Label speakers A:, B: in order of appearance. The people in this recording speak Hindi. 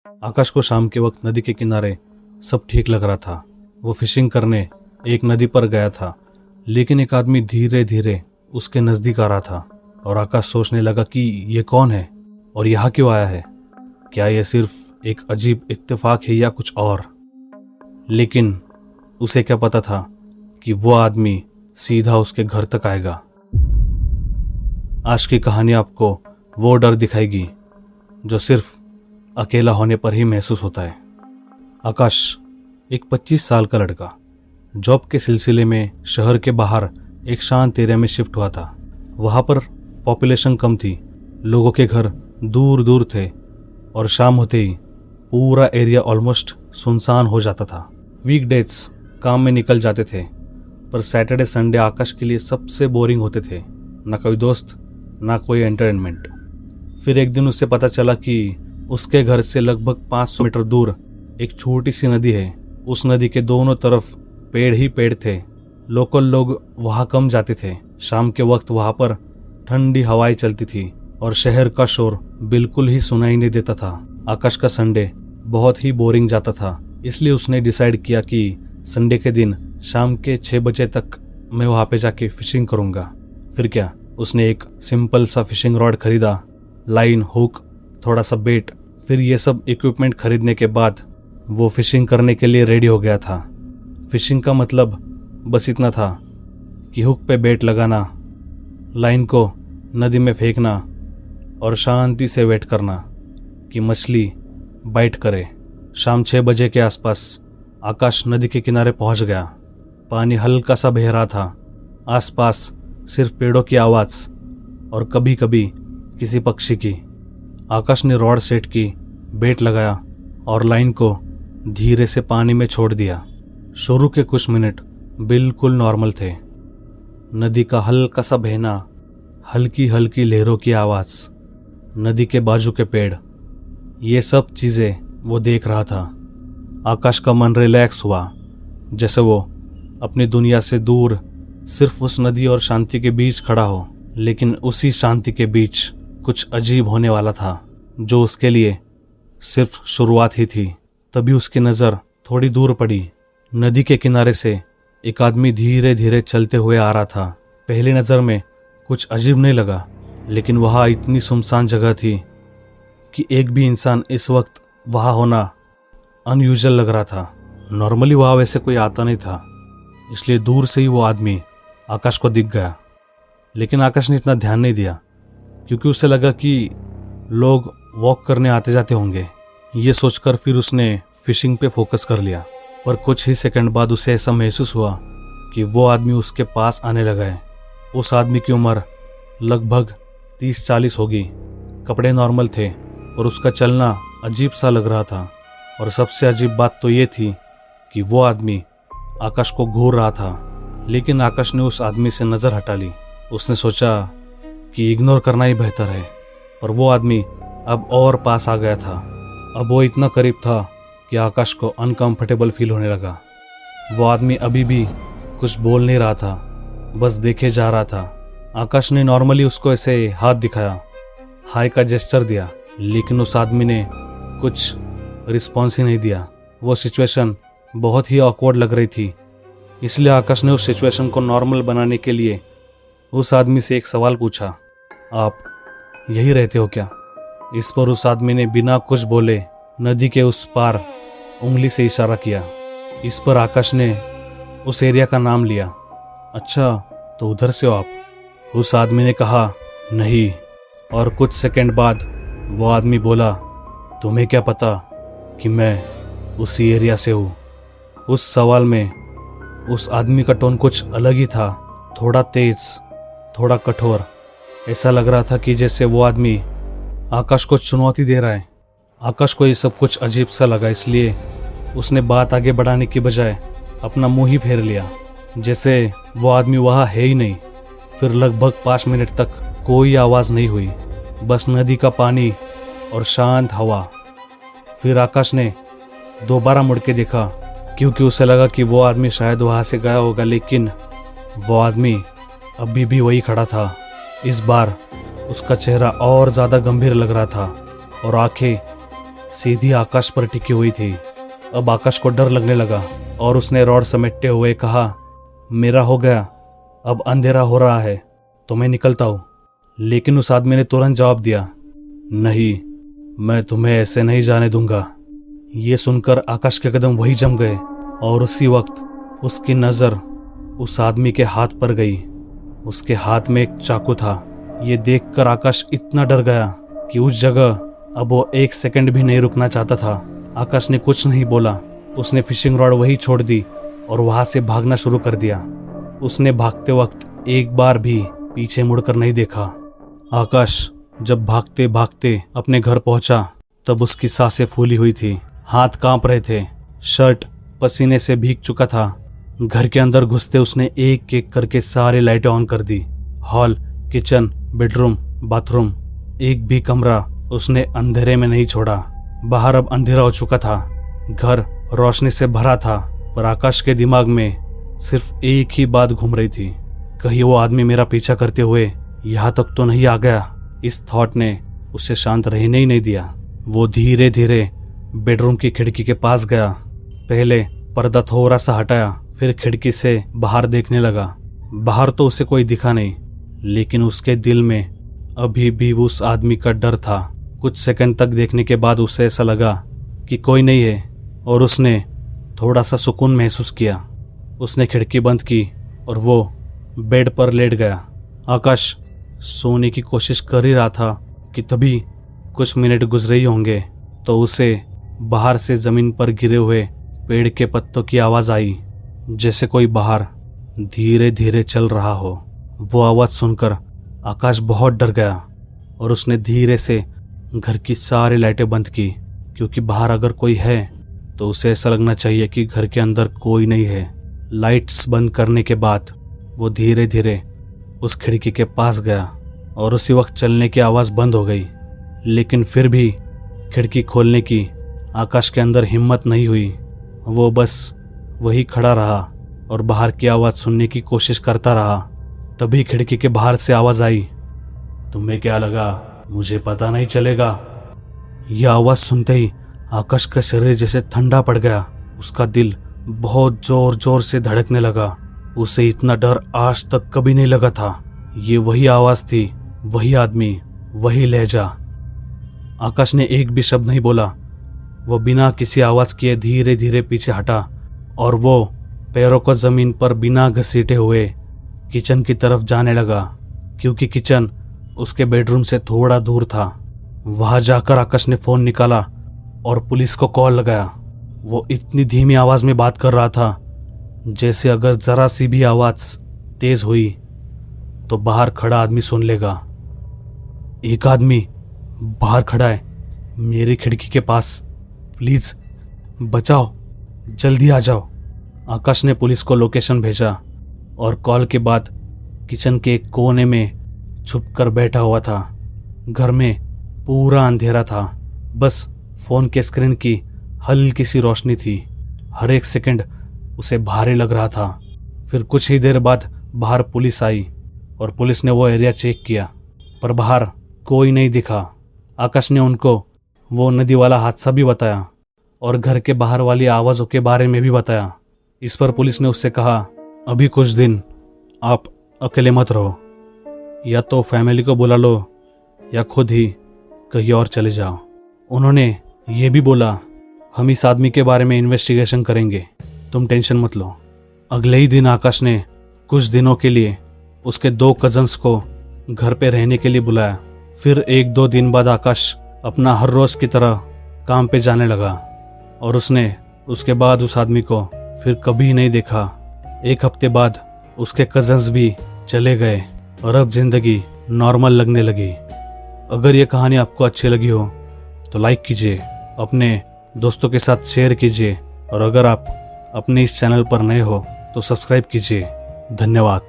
A: आकाश को शाम के वक्त नदी के किनारे सब ठीक लग रहा था। वो फिशिंग करने एक नदी पर गया था, लेकिन एक आदमी धीरे धीरे उसके नजदीक आ रहा था और आकाश सोचने लगा कि ये कौन है और यहाँ क्यों आया है। क्या यह सिर्फ एक अजीब इत्तेफाक है या कुछ और? लेकिन उसे क्या पता था कि वो आदमी सीधा उसके घर तक आएगा। आज की कहानी आपको वो डर दिखाएगी जो सिर्फ अकेला होने पर ही महसूस होता है। आकाश एक 25 साल का लड़का जॉब के सिलसिले में शहर के बाहर एक शांत एरिया में शिफ्ट हुआ था। वहाँ पर पॉपुलेशन कम थी, लोगों के घर दूर दूर थे और शाम होते ही पूरा एरिया ऑलमोस्ट सुनसान हो जाता था। वीकडेज काम में निकल जाते थे, पर सैटरडे संडे आकाश के लिए सबसे बोरिंग होते थे। ना कोई दोस्त, ना कोई एंटरटेनमेंट। फिर एक दिन उसे पता चला कि उसके घर से लगभग 500 मीटर दूर एक छोटी सी नदी है। उस नदी के दोनों तरफ पेड़ ही पेड़ थे। लोकल लोग वहां कम जाते थे। शाम के वक्त वहां पर ठंडी हवाएं चलती थी और शहर का शोर बिल्कुल ही सुनाई नहीं देता था। आकाश का संडे बहुत ही बोरिंग जाता था, इसलिए उसने डिसाइड किया कि संडे के दिन शाम के 6 बजे तक मैं वहां पे जाके फिशिंग करूंगा। फिर क्या, उसने एक सिंपल सा फिशिंग रॉड खरीदा, लाइन, हुक, थोड़ा सा बेट। फिर ये सब इक्विपमेंट खरीदने के बाद वो फिशिंग करने के लिए रेडी हो गया था। फिशिंग का मतलब बस इतना था कि हुक पे बेट लगाना, लाइन को नदी में फेंकना और शांति से वेट करना कि मछली बाइट करे। शाम 6 बजे के आसपास आकाश नदी के किनारे पहुंच गया। पानी हल्का सा बह रहा था। आसपास सिर्फ पेड़ों की आवाज और कभी कभी किसी पक्षी की। आकाश ने रॉड सेट की, बेट लगाया और लाइन को धीरे से पानी में छोड़ दिया। शुरू के कुछ मिनट बिल्कुल नॉर्मल थे। नदी का हल्का सा बहना, हल्की हल्की लहरों की आवाज, नदी के बाजू के पेड़, ये सब चीजें वो देख रहा था। आकाश का मन रिलैक्स हुआ, जैसे वो अपनी दुनिया से दूर सिर्फ उस नदी और शांति के बीच खड़ा हो। लेकिन उसी शांति के बीच कुछ अजीब होने वाला था, जो उसके लिए सिर्फ शुरुआत ही थी। तभी उसकी नज़र थोड़ी दूर पड़ी। नदी के किनारे से एक आदमी धीरे धीरे चलते हुए आ रहा था। पहली नज़र में कुछ अजीब नहीं लगा, लेकिन वहाँ इतनी सुनसान जगह थी कि एक भी इंसान इस वक्त वहाँ होना अनयूजुअल लग रहा था। नॉर्मली वहाँ वैसे कोई आता नहीं था, इसलिए दूर से ही वो आदमी आकाश को दिख गया। लेकिन आकाश ने इतना ध्यान नहीं दिया, क्योंकि उसे लगा कि लोग वॉक करने आते जाते होंगे। ये सोचकर फिर उसने फिशिंग पे फोकस कर लिया। पर कुछ ही सेकंड बाद उसे ऐसा महसूस हुआ कि वो आदमी उसके पास आने लगा है। उस आदमी की उम्र लगभग 30-40 होगी। कपड़े नॉर्मल थे, पर उसका चलना अजीब सा लग रहा था। और सबसे अजीब बात तो ये थी कि वो आदमी आकाश को घूर रहा था। लेकिन आकाश ने उस आदमी से नज़र हटा ली। उसने सोचा कि इग्नोर करना ही बेहतर है। पर वो आदमी अब और पास आ गया था। अब वो इतना करीब था कि आकाश को अनकंफर्टेबल फील होने लगा। वो आदमी अभी भी कुछ बोल नहीं रहा था, बस देखे जा रहा था। आकाश ने नॉर्मली उसको ऐसे हाथ दिखाया, हाय का जेस्चर दिया, लेकिन उस आदमी ने कुछ रिस्पॉन्स ही नहीं दिया। वो सिचुएशन बहुत ही ऑकवर्ड लग रही थी, इसलिए आकाश ने उस सिचुएशन को नॉर्मल बनाने के लिए उस आदमी से एक सवाल पूछा, आप यही रहते हो क्या? इस पर उस आदमी ने बिना कुछ बोले नदी के उस पार उंगली से इशारा किया। इस पर आकाश ने उस एरिया का नाम लिया। अच्छा, तो उधर से हो आप? उस आदमी ने कहा, नहीं। और कुछ सेकंड बाद वो आदमी बोला, तुम्हें क्या पता कि मैं उसी एरिया से हूँ? उस सवाल में उस आदमी का टोन कुछ अलग ही था, थोड़ा तेज, थोड़ा कठोर। ऐसा लग रहा था कि जैसे वो आदमी आकाश को चुनौती दे रहा है। आकाश को ये सब कुछ अजीब सा लगा, इसलिए उसने बात आगे बढ़ाने की बजाय अपना मुंह ही फेर लिया, जैसे वो आदमी वहाँ है ही नहीं। फिर लगभग 5 मिनट तक कोई आवाज़ नहीं हुई, बस नदी का पानी और शांत हवा। फिर आकाश ने दोबारा मुड़ के देखा, क्योंकि उसे लगा कि वो आदमी शायद वहाँ से गया होगा, लेकिन वो आदमी अभी भी वही खड़ा था। इस बार उसका चेहरा और ज़्यादा गंभीर लग रहा था और आंखें सीधी आकाश पर टिकी हुई थी। अब आकाश को डर लगने लगा और उसने रॉड समेटते हुए कहा, मेरा हो गया, अब अंधेरा हो रहा है तो मैं निकलता हूँ। लेकिन उस आदमी ने तुरंत जवाब दिया, नहीं, मैं तुम्हें ऐसे नहीं जाने दूंगा। ये सुनकर आकाश के कदम वही जम गए और उसी वक्त उसकी नज़र उस आदमी के हाथ पर गई। उसके हाथ में एक चाकू था। ये देखकर आकाश इतना डर गया कि उस जगह अब वो 1 सेकंड भी नहीं रुकना चाहता था। आकाश ने कुछ नहीं बोला। उसने फिशिंग रॉड वही छोड़ दी और वहां से भागना शुरू कर दिया। उसने भागते वक्त एक बार भी पीछे मुड़कर नहीं देखा। आकाश जब भागते भागते अपने घर पहुंचा तब उसकी सांसें फूली हुई थी, हाथ कांप रहे थे, शर्ट पसीने से भीग चुका था। घर के अंदर घुसते उसने एक एक करके सारी लाइटें ऑन कर दी। हॉल, किचन, बेडरूम, बाथरूम, एक भी कमरा उसने अंधेरे में नहीं छोड़ा। बाहर अब अंधेरा हो चुका था, घर रोशनी से भरा था, पर आकाश के दिमाग में सिर्फ एक ही बात घूम रही थी, कहीं वो आदमी मेरा पीछा करते हुए यहाँ तक तो नहीं आ गया। इस थॉट ने उसे शांत रहने ही नहीं दिया। वो धीरे धीरे बेडरूम की खिड़की के पास गया। पहले पर्दा थोड़ा सा हटाया, फिर खिड़की से बाहर देखने लगा। बाहर तो उसे कोई दिखा नहीं, लेकिन उसके दिल में अभी भी उस आदमी का डर था। कुछ सेकंड तक देखने के बाद उसे ऐसा लगा कि कोई नहीं है और उसने थोड़ा सा सुकून महसूस किया। उसने खिड़की बंद की और वो बेड पर लेट गया। आकाश सोने की कोशिश कर ही रहा था कि तभी कुछ मिनट गुजरे ही होंगे तो उसे बाहर से जमीन पर गिरे हुए पेड़ के पत्तों की आवाज आई, जैसे कोई बाहर धीरे धीरे चल रहा हो। वो आवाज सुनकर आकाश बहुत डर गया और उसने धीरे से घर की सारी लाइटें बंद की, क्योंकि बाहर अगर कोई है तो उसे ऐसा लगना चाहिए कि घर के अंदर कोई नहीं है। लाइट्स बंद करने के बाद वो धीरे धीरे उस खिड़की के पास गया और उसी वक्त चलने की आवाज़ बंद हो गई। लेकिन फिर भी खिड़की खोलने की आकाश के अंदर हिम्मत नहीं हुई। वो बस वही खड़ा रहा और बाहर की आवाज़ सुनने की कोशिश करता रहा। तभी खिड़की के बाहर से आवाज़ आई, तुम्हें क्या लगा मुझे पता नहीं चलेगा? यह आवाज़ सुनते ही आकाश का शरीर जैसे ठंडा पड़ गया। उसका दिल बहुत जोर जोर से धड़कने लगा। उसे इतना डर आज तक कभी नहीं लगा था। ये वही आवाज़ थी, वही आदमी, वही लहजा। आकाश ने एक भी शब्द नहीं बोला। वो बिना किसी आवाज़ किए धीरे धीरे पीछे हटा और वो पैरों को जमीन पर बिना घसीटे हुए किचन की तरफ जाने लगा, क्योंकि किचन उसके बेडरूम से थोड़ा दूर था। वहां जाकर आकाश ने फ़ोन निकाला और पुलिस को कॉल लगाया। वो इतनी धीमी आवाज़ में बात कर रहा था जैसे अगर ज़रा सी भी आवाज़ तेज़ हुई तो बाहर खड़ा आदमी सुन लेगा। एक आदमी बाहर खड़ा है मेरी खिड़की के पास, प्लीज़ बचाओ, जल्दी आ जाओ। आकाश ने पुलिस को लोकेशन भेजा और कॉल के बाद किचन के एक कोने में छुपकर बैठा हुआ था। घर में पूरा अंधेरा था, बस फ़ोन के स्क्रीन की हल्की सी रोशनी थी। हर एक सेकंड उसे भारी लग रहा था। फिर कुछ ही देर बाद बाहर पुलिस आई और पुलिस ने वो एरिया चेक किया, पर बाहर कोई नहीं दिखा। आकाश ने उनको वो नदी वाला हादसा भी बताया और घर के बाहर वाली आवाज़ों के बारे में भी बताया। इस पर पुलिस ने उससे कहा, अभी कुछ दिन आप अकेले मत रहो, या तो फैमिली को बुला लो या खुद ही कहीं और चले जाओ। उन्होंने ये भी बोला, हम इस आदमी के बारे में इन्वेस्टिगेशन करेंगे, तुम टेंशन मत लो। अगले ही दिन आकाश ने कुछ दिनों के लिए उसके 2 कजन्स को घर पे रहने के लिए बुलाया। फिर 1-2 दिन बाद आकाश अपना हर रोज़ की तरह काम पे जाने लगा और उसने उसके बाद उस आदमी को फिर कभी नहीं देखा। 1 हफ्ते बाद उसके कजन्स भी चले गए और अब जिंदगी नॉर्मल लगने लगी। अगर ये कहानी आपको अच्छी लगी हो तो लाइक कीजिए, अपने दोस्तों के साथ शेयर कीजिए और अगर आप अपने इस चैनल पर नए हो तो सब्सक्राइब कीजिए। धन्यवाद।